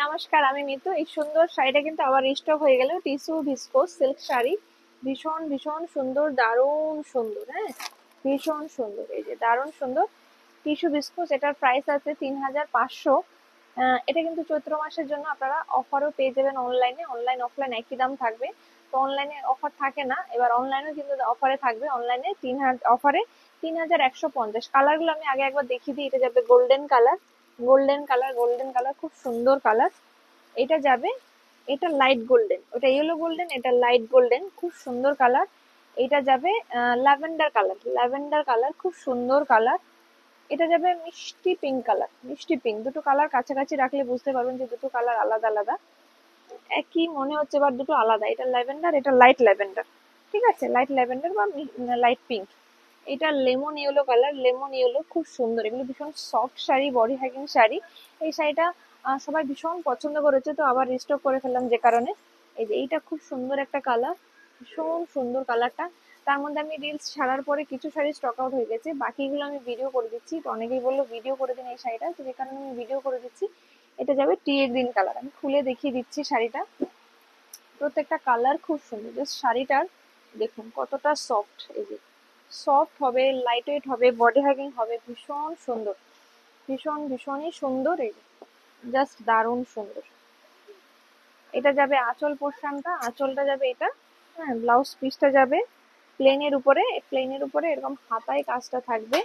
নমস্কার, আমি মিতু। এই সুন্দর শাড়িটা কিন্তু আবার স্টক হয়ে গেল। টিস্যু ভিসকোস সিল্ক শাড়ি, ভীষণ ভীষণ সুন্দর, দারুণ সুন্দর। হ্যাঁ, ভীষণ সুন্দর, এই যে দারুণ সুন্দর টিস্যু ভিসকোস। এটার প্রাইস আছে 3500। এটা কিন্তু চৈত্র মাসের জন্য আপনারা অফারও পেয়ে যাবেন। অনলাইনে, অনলাইন অফলাইন একই দাম থাকবে। তো অনলাইনে অফার থাকে না, এবার অনলাইনেও কিন্তু অফারে থাকবে। অনলাইনে 3000 অফারে 3150। কালারগুলো আমি আগে একবার দেখিয়ে দিই। এটা যাবে golden colour, golden colour, golden colour, খুব সুন্দর কালার। এটা যাবে, এটা লাইট গোল্ডেন, ওটা ইয়েলো গোল্ডেন, এটা লাইট গোল্ডেন, খুব সুন্দর কালার। এটা যাবে ল্যাভেন্ডার কালার, ল্যাভেন্ডার কালার, খুব সুন্দর কালার। এটা যাবে মিষ্টি পিঙ্ক কালার, মিষ্টি পিঙ্ক। দুটো কালার কাছাকাছি রাখলে বুঝতে পারবেন যে দুটো কালার আলাদা আলাদা। একই মনে হচ্ছে, বাট দুটো আলাদা। এটা ল্যাভেন্ডার, এটা লাইট ল্যাভেন্ডার। ঠিক আছে, লাইট ল্যাভেন্ডার বা লাইট পিঙ্ক। এটা lemon yellow colour, lemon yellow, খুব সুন্দর। এগুলো ভীষণ soft sari, body hugging sari. এই শাড়িটা সবাই ভীষণ পছন্দ করেছে, তো আবার রিস্টক করে ফেললাম যে কারণে। এই যে এইটা খুব সুন্দর একটা কালার, ভীষণ সুন্দর কালারটা। তার মধ্যে আমি রিলস ছাড়ার পরে কিছু শাড়ি স্টক আউট হয়ে গেছে, বাকিগুলো আমি ভিডিও করে দিচ্ছি। তো অনেকেই বললো ভিডিও করে দিন এই শাড়িটা, তো যে কারণে আমি ভিডিও করে দিচ্ছি। এটা যাবে টি গ্রিন কালার। আমি খুলে দেখিয়ে দিচ্ছি শাড়িটা। প্রত্যেকটা কালার খুব সুন্দর। জাস্ট শাড়িটার দেখুন কতটা সফট, এই যে সফট হবে, লাইট ওয়েট হবে, বডি হ্যাগিং হবে, ভীষণ সুন্দর, ভীষণ ভীষণই সুন্দর। এই জাস্ট দারুণ সুন্দর। এটা যাবে আঁচল পোর্শনটা, আঁচলটা যাবে এটা। হ্যাঁ, ব্লাউজ পিসটা যাবে প্লেনের উপরে, প্লেনের উপরে এরকম হাতায় কাজটা থাকবে।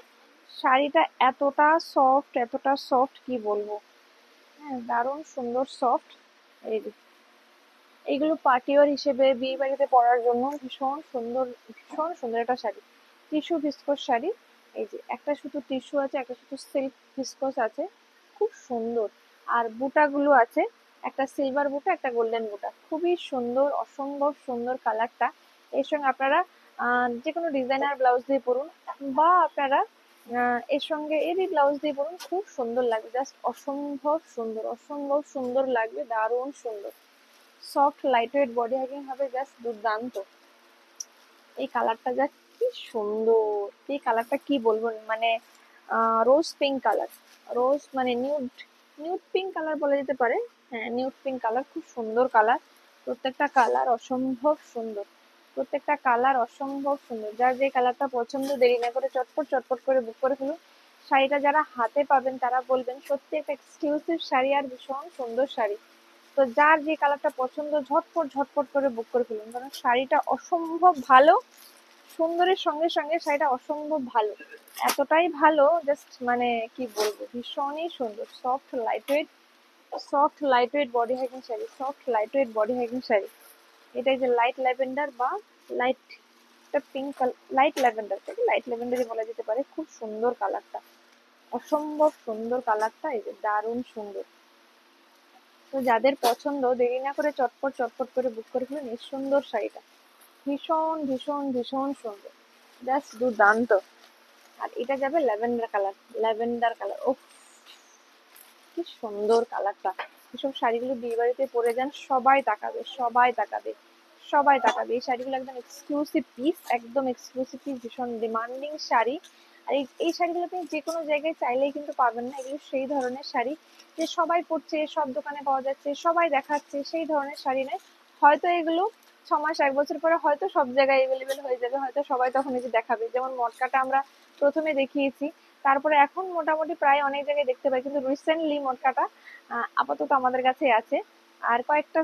শাড়িটা এতটা সফট, এতটা সফট কি বলবো। হ্যাঁ, দারুণ সুন্দর সফট। এই যে এইগুলো পার্টি ওয়ার হিসেবে বিয়ে বাড়িতে পরার জন্য ভীষণ সুন্দর, ভীষণ সুন্দর একটা শাড়ি। Tissue viscose sari. এই যে একটা শুধু টিস্যু আছে, একটা শুধু সিল্ক ভিসকোস আছে, খুব সুন্দর। আর বুটাগুলো আছে, একটা সিলভার বুটা, একটা গোল্ডেন বুটা, খুবই সুন্দর, অসম্ভব সুন্দর কালারটা। এর সঙ্গে আপনারা যে কোনো ডিজাইনার ব্লাউজ দিয়ে পরুন, বা আপনারা এর সঙ্গে এরই ব্লাউজ দিয়ে পরুন, খুব সুন্দর লাগবে। জাস্ট অসম্ভব সুন্দর, অসম্ভব সুন্দর লাগবে, দারুণ সুন্দর। সফট লাইট ওয়েট বডি হ্যাগিং হবে, জাস্ট দুর্দান্ত। এই কালারটা যা কি সুন্দর, এই কালারটা কি বলবো, মানে রোজ পিঙ্ক কালার, রোজ মানে নিউড, নিউড পিঙ্ক কালার বলা যেতে পারে। হ্যাঁ, নিউড পিঙ্ক কালার, খুব সুন্দর কালার। প্রত্যেকটা কালার অসম্ভব সুন্দর, প্রত্যেকটা কালার অসম্ভব সুন্দর। যার যে কালারটা পছন্দ, দেরি না করে চটপট চটপট করে বুক করে ফেলুন। শাড়িটা যারা হাতে পাবেন তারা বলবেন সত্যি একটা এক্সক্লুসিভ শাড়ি, আর ভীষণ সুন্দর শাড়ি। তো যার যে কালারটা পছন্দ ঝটপট ঝটপট করে বুক করে ফেলুন, কারণ শাড়িটা অসম্ভব ভালো। সুন্দরের সঙ্গে সঙ্গে শাড়িটা অসম্ভব ভালো, এতটাই ভালো জাস্ট মানে কি বলবো, ভীষণই সুন্দর। Soft lightweight, soft lightweight body hugging sari, soft lightweight body hugging sari. এটা যে লাইট ল্যাভেন্ডার বা লাইট, একটা পিঙ্ক কালার, লাইট ল্যাভেন্ডার থেকে লাইট ল্যাভেন্ডারই বলা যেতে পারে। খুব সুন্দর কালারটা, অসম্ভব সুন্দর কালারটা, এই যে দারুণ সুন্দর। তো যাদের পছন্দ, দেরি না করে চটপট চটপট করে বুক করে ফেলুন এই সুন্দর শাড়িটা। ভীষণ ভীষণ ভীষণ সুন্দর, জাস্ট দুর্দান্ত। আর এটা যাবে ল্যাভেন্ডার কালার, ল্যাভেন্ডার কালার, ও কি সুন্দর কালারটা। এসব শাড়িগুলো বিয়ে বাড়িতে পরে যান, সবাই তাকাবে, সবাই তাকাবে, সবাই তাকাবে। এই শাড়িগুলো একদম এক্সক্লুসিভ পিস, একদম এক্সক্লুসিভ পিস, ভীষণ ডিমান্ডিং শাড়ি। আর এই শাড়িগুলো আপনি যে কোনো জায়গায় চাইলেই কিন্তু পাবেন না। এগুলো সেই ধরনের শাড়ি যে সবাই পরছে, সব দোকানে পাওয়া যাচ্ছে, সবাই দেখাচ্ছে, সেই ধরনের শাড়ি নয়। হয়তো এগুলো 6 মাস 1 বছর পরে হয়তো সব জায়গায় এভেলেবেল হয়ে যাবে, হয়তো সবাই তখন এসে দেখাবে। যেমন মটকাটা আমরা প্রথমে দেখিয়েছি, তারপরে এখন মোটামুটি প্রায় অনেক জায়গায় দেখতে পাই, কিন্তু রিসেন্টলি মটকাটা আপাতত আমাদের কাছে আছে। আর কয়েকটা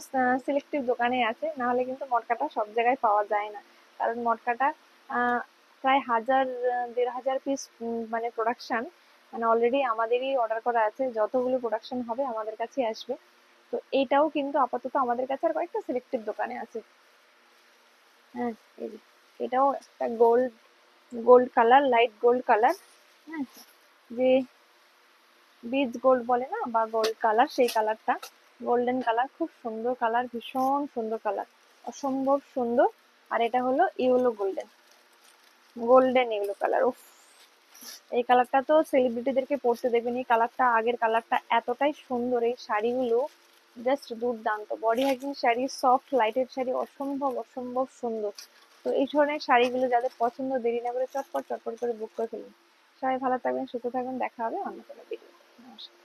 সিলেক্টিভ দোকানে আছে, না হলে কিন্তু মটকাটা সব জায়গায় পাওয়া যায় না। কারণ মটকাটা প্রায় 1000 1,500 পিস মানে প্রোডাকশন, মানে অলরেডি আমাদেরই অর্ডার করা আছে। যতগুলো প্রোডাকশন হবে আমাদের কাছে আসবে। তো এইটাও কিন্তু আপাতত আমাদের কাছে আর কয়েকটা সিলেক্টিভ দোকানে আছে। হ্যাঁ, এই যে এটাও একটা gold, gold colour, light gold colour. হ্যাঁ, যে বীজ গোল্ড বলে না, বা গোল্ড কালার, সেই কালারটা, গোল্ডেন কালার, খুব সুন্দর কালার, ভীষণ সুন্দর কালার, অসম্ভব সুন্দর। আর এটা হলো yellow golden, golden yellow colour. উফ, এই কালারটা তো সেলিব্রিটিদেরকে পরতে দেখবেন। এই কালারটা, আগের কালারটা এতটাই সুন্দর। এই শাড়িগুলো জাস্ট দুর্দান্ত, বডি হ্যাগিং শাড়ি, সফট লাইটের শাড়ি, অসম্ভব অসম্ভব সুন্দর। তো এই ধরনের শাড়িগুলো যাদের পছন্দ, দেরি না করে চটপট চটপট করে বুক করে ফেলুন। সবাই ভালো থাকবেন, সুস্থ থাকবেন, দেখা হবে অন্য কোনো ভিডিও। নমস্কার।